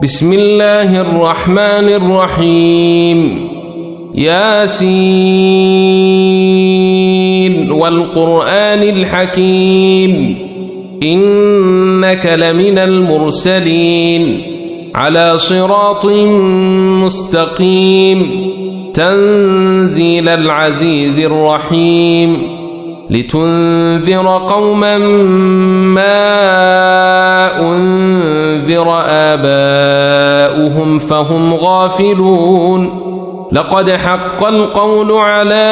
بسم الله الرحمن الرحيم. ياسين والقرآن الحكيم إنك لمن المرسلين على صراط مستقيم تنزيل العزيز الرحيم لتنذر قوما ما أنذر آباؤهم فهم غافلون لقد حق القول على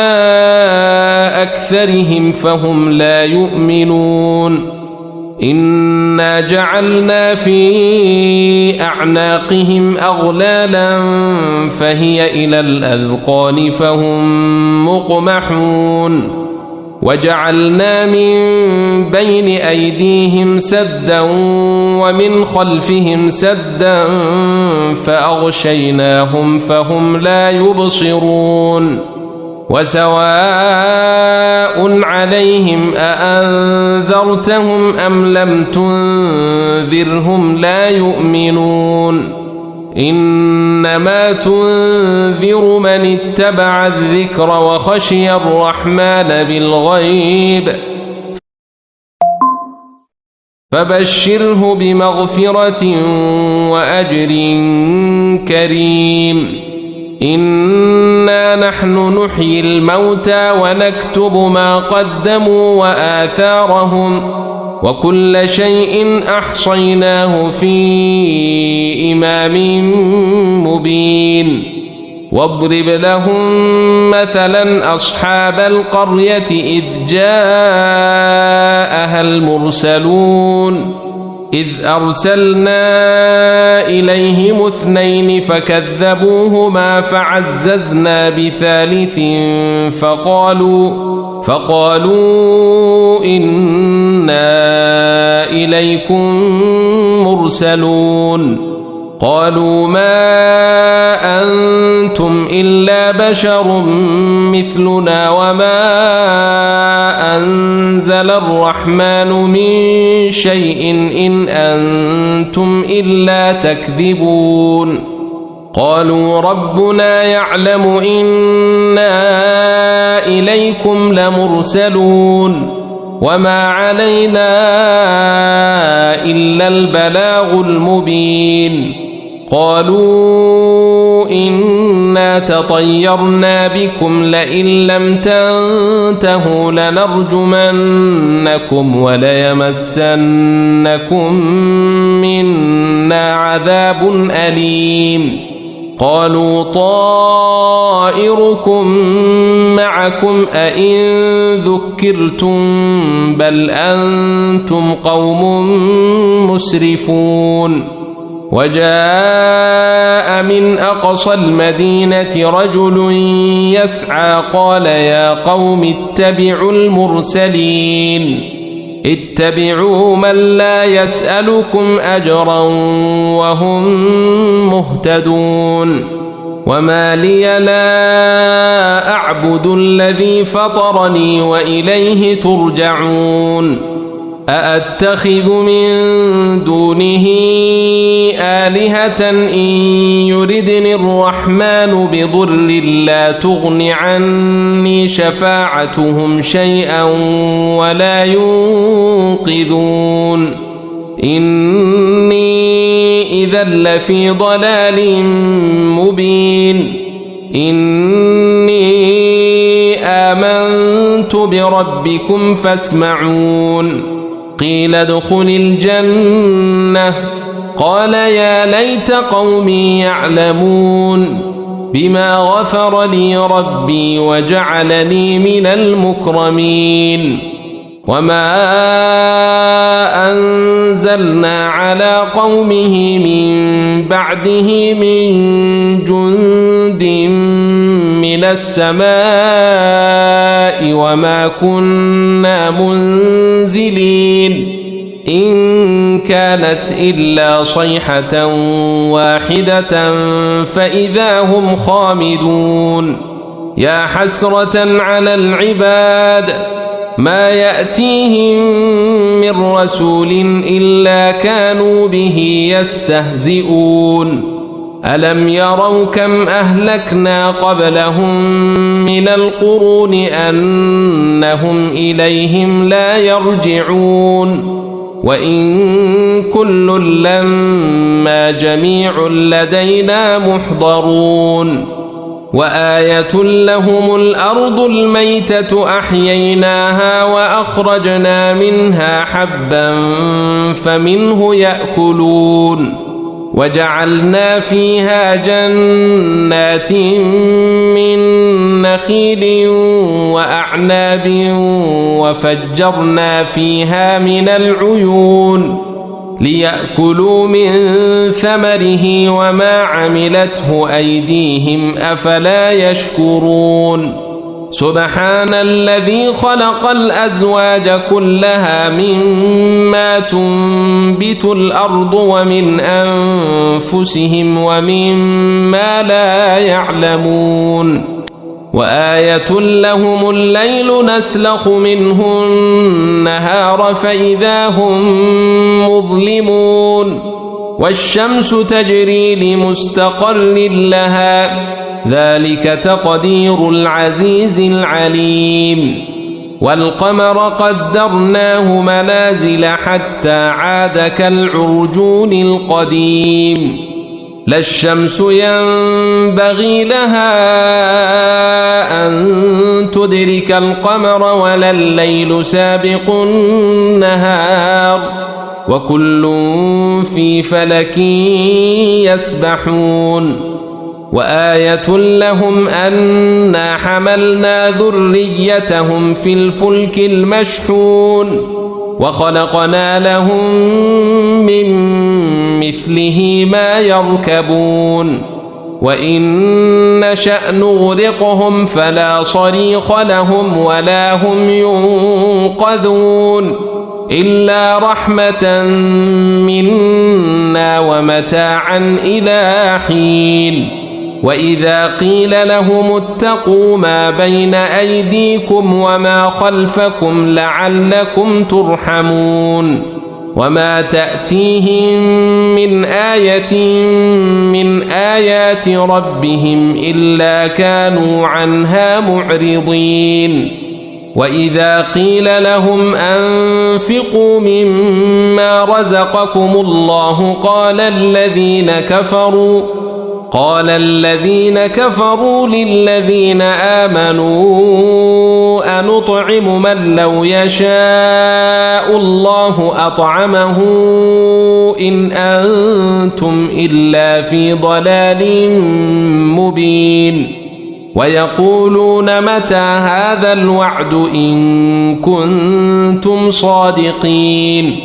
أكثرهم فهم لا يؤمنون إنا جعلنا في أعناقهم أغلالا فهي إلى الأذقان فهم مقمحون وجعلنا من بين أيديهم سدا ومن خلفهم سدا فأغشيناهم فهم لا يبصرون وسواء عليهم أأنذرتهم أم لم تنذرهم لا يؤمنون إنما تنذر من اتبع الذكر وخشي الرحمن بالغيب فبشره بمغفرة وأجر كريم. إنا نحن نحيي الموتى ونكتب ما قدموا وآثارهم وكل شيء أحصيناه في إمام مبين. واضرب لهم مثلا أصحاب القرية إذ جاءها المرسلون إذ أرسلنا إليهم اثنين فكذبوهما فعززنا بثالث فقالوا إنا إليكم مرسلون قالوا ما أنتم إلا بشر مثلنا وما أنزل الرحمن من شيء إن أنتم إلا تكذبون قالوا ربنا يعلم إنا إليكم لمرسلون وما علينا إلا البلاغ المبين قالوا إنا تطيرنا بكم لئن لم تنتهوا لنرجمنكم وليمسنكم منا عذاب أليم قالوا طائركم معكم أئن ذكرتم بل أنتم قوم مسرفون وجاء من أقصى المدينة رجل يسعى قال يا قوم اتبعوا المرسلين اتبعوا من لا يسألكم أجرا وهم مهتدون وما لي لا أعبد الذي فطرني وإليه ترجعون أأتخذ من دونه آلهة إن يردني الرحمن بضر لا تغن عني شفاعتهم شيئا ولا ينقذون إني إذا لفي ضلال مبين إني آمنت بربكم فاسمعون قيل ادخل الجنة قال يا ليت قومي يعلمون بما غفر لي ربي وجعلني من المكرمين وما أنزلنا على قومه من بعده من جند من السماء وما كنا منزلين إن كانت إلا صيحة واحدة فإذا هم خامدون يا حسرة على العباد ما يأتيهم من رسول إلا كانوا به يستهزئون ألم يروا كم أهلكنا قبلهم من القرون أنهم إليهم لا يرجعون وإن كل لما جميع لدينا محضرون وآية لهم الأرض الميتة أحييناها وأخرجنا منها حبا فمنه يأكلون وجعلنا فيها جنات من نخيل وأعناب وفجرنا فيها من العيون ليأكلوا من ثمره وما عملته أيديهم أفلا يشكرون سبحان الذي خلق الأزواج كلها مما تنبت الأرض ومن أنفسهم ومما لا يعلمون وآية لهم الليل نسلخ منه النهار فإذا هم مظلمون والشمس تجري لمستقر لها ذلك تقدير العزيز العليم والقمر قدرناه منازل حتى عاد كالعرجون القديم لا الشمس ينبغي لها أن تدرك القمر ولا الليل سابق النهار وكل في فلك يسبحون وآية لهم أنا حملنا ذريتهم في الفلك المشحون وخلقنا لهم من مثله ما يركبون وإن نشأ نغرقهم فلا صريخ لهم ولا هم ينقذون إلا رحمة منا ومتاعا إلى حين وإذا قيل لهم اتقوا ما بين أيديكم وما خلفكم لعلكم ترحمون وما تأتيهم من آية من آيات ربهم إلا كانوا عنها معرضين وإذا قيل لهم أنفقوا مما رزقكم الله قال الذين كفروا للذين آمنوا أنطعم من لو يشاء الله أطعمه إن أنتم إلا في ضلال مبين ويقولون متى هذا الوعد إن كنتم صادقين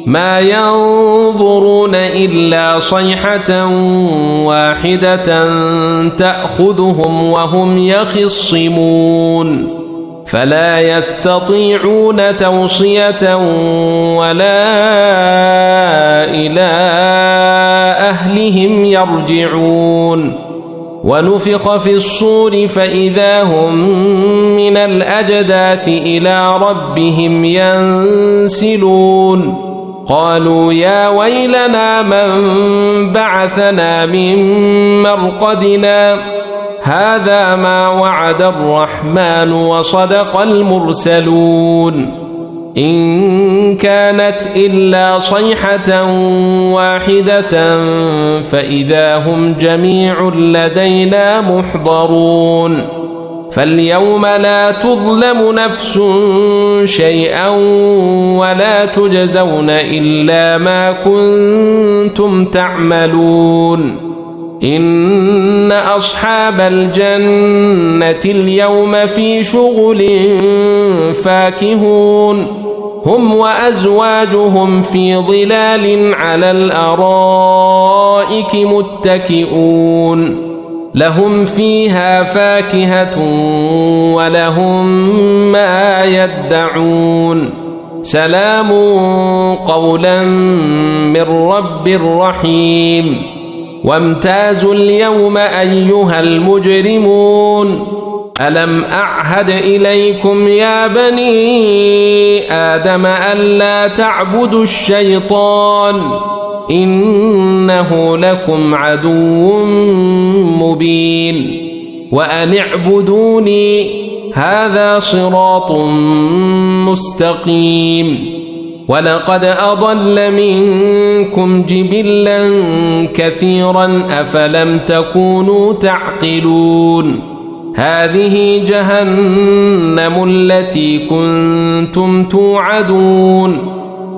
ما ينظرون إلا صيحة واحدة تأخذهم وهم يخصمون فلا يستطيعون توصية ولا إلى أهلهم يرجعون ونفخ في الصور فإذا هم من الأجداث إلى ربهم ينسلون قالوا يا ويلنا من بعثنا من مرقدنا هذا ما وعد الرحمن وصدق المرسلون إن كانت إلا صيحة واحدة فإذا هم جميع لدينا محضرون فاليوم لا تظلم نفس شيئا ولا تجزون إلا ما كنتم تعملون إن أصحاب الجنة اليوم في شغل فاكهون هم وأزواجهم في ظلال على الأرائك متكئون لهم فيها فاكهة ولهم ما يدعون سلام قولا من رب رحيم وامتازوا اليوم أيها المجرمون ألم أعهد إليكم يا بني آدم ألا تعبدوا الشيطان إنه لكم عدو مبين وأن اعبدوني هذا صراط مستقيم ولقد أضل منكم جبلا كثيرا أفلم تكونوا تعقلون هذه جهنم التي كنتم توعدون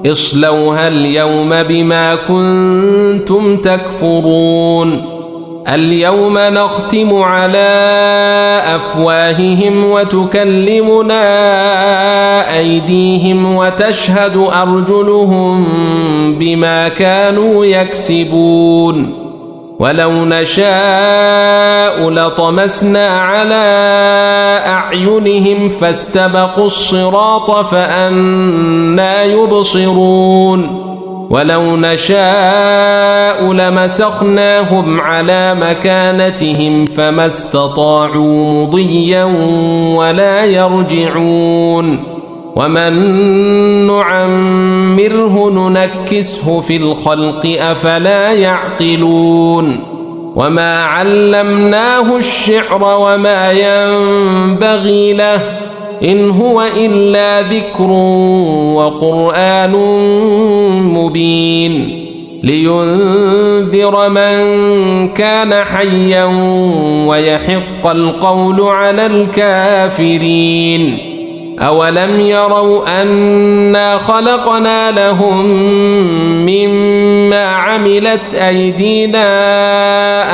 اصلوها اليوم بما كنتم تكفرون اليوم نختم على أفواههم وتكلمنا أيديهم وتشهد أرجلهم بما كانوا يكسبون ولو نشاء لطمسنا على أعينهم فاستبقوا الصراط فأنى يبصرون ولو نشاء لمسخناهم على مكانتهم فما استطاعوا مضيا ولا يرجعون ومن نعمره ننكسه في الخلق أفلا يعقلون وما علمناه الشعر وما ينبغي له إن هو إلا ذكر وقرآن مبين لينذر من كان حيا ويحق القول على الكافرين أولم يروا أنا خلقنا لهم مما عملت أيدينا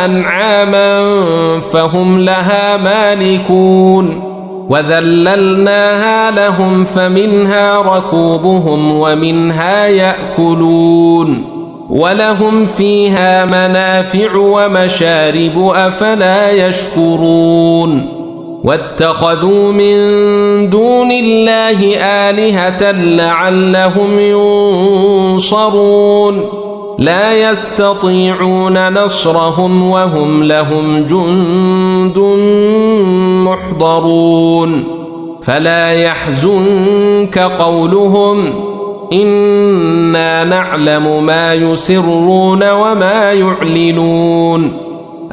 أنعاما فهم لها مالكون وذللناها لهم فمنها ركوبهم ومنها يأكلون ولهم فيها منافع ومشارب أفلا يشكرون واتخذوا من دون الله آلهة لعلهم ينصرون لا يستطيعون نصرهم وهم لهم جند محضرون فلا يحزنك قولهم إنا نعلم ما يسرون وما يعلنون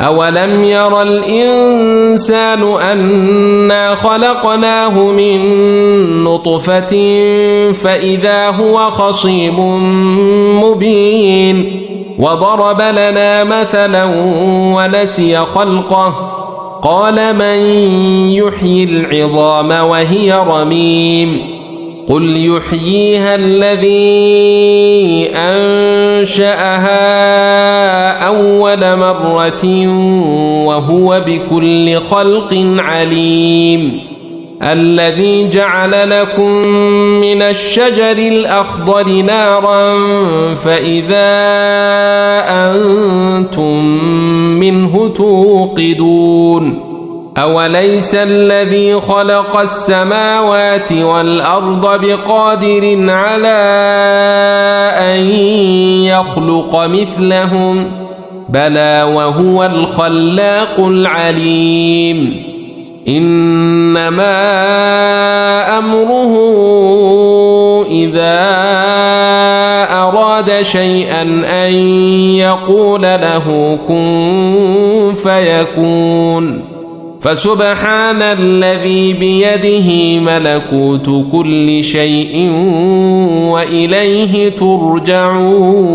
أولم ير الإنسان أنا خلقناه من نطفة فإذا هو خصيم مبين وضرب لنا مثلا ونسي خلقه قال من يحيي العظام وهي رميم قل يحييها الذي أنشأها أول مرة وهو بكل خلق عليم الذي جعل لكم من الشجر الأخضر نارا فإذا أنتم منه توقدون أوليس الذي خلق السماوات والأرض بقادر على أن يخلق مثلهم بلى وهو الخلاق العليم إنما أمره إذا أراد شيئا أن يقول له كن فيكون فسبحان الذي بيده ملكوت كل شيء وإليه ترجعون